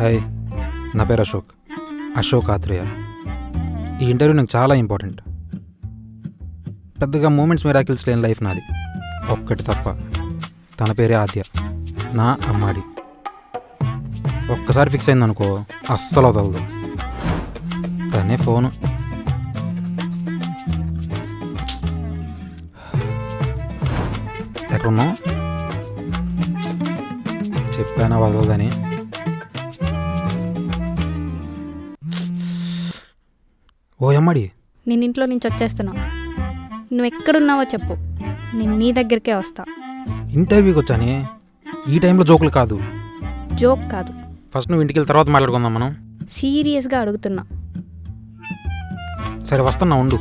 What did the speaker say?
Hi, నా పేరు అశోక్ ఆత్రేయ. ఈ ఇంటర్వ్యూ నాకు చాలా ఇంపార్టెంట్. పెద్దగా మూమెంట్స్ మిరాకిల్స్ లేని లైఫ్ నాది, ఒక్కటి తప్ప. తన పేరే ఆద్య, నా అమ్మాడి. ఒక్కసారి ఫిక్స్ అయిందనుకో అస్సలు వదలదు. తనే ఫోను. ఎక్కడున్నావు? చెప్పానా వదలదని. ఓ అమ్మాడి, నేను ఇంట్లో నుంచి వచ్చేస్తున్నా. నువ్వు ఎక్కడున్నావో చెప్పు, నేను నీ దగ్గరికే వస్తా. ఇంటర్వ్యూకి వచ్చాని, ఈ టైంలో జోకులు కాదు. జోక్ కాదు, ఫస్ట్ నువ్వు ఇంటికి వెళ్ళి తర్వాత మాట్లాడుకుందాం మనం. సీరియస్గా అడుగుతున్నా. సరే వస్తున్నా, ఉండు.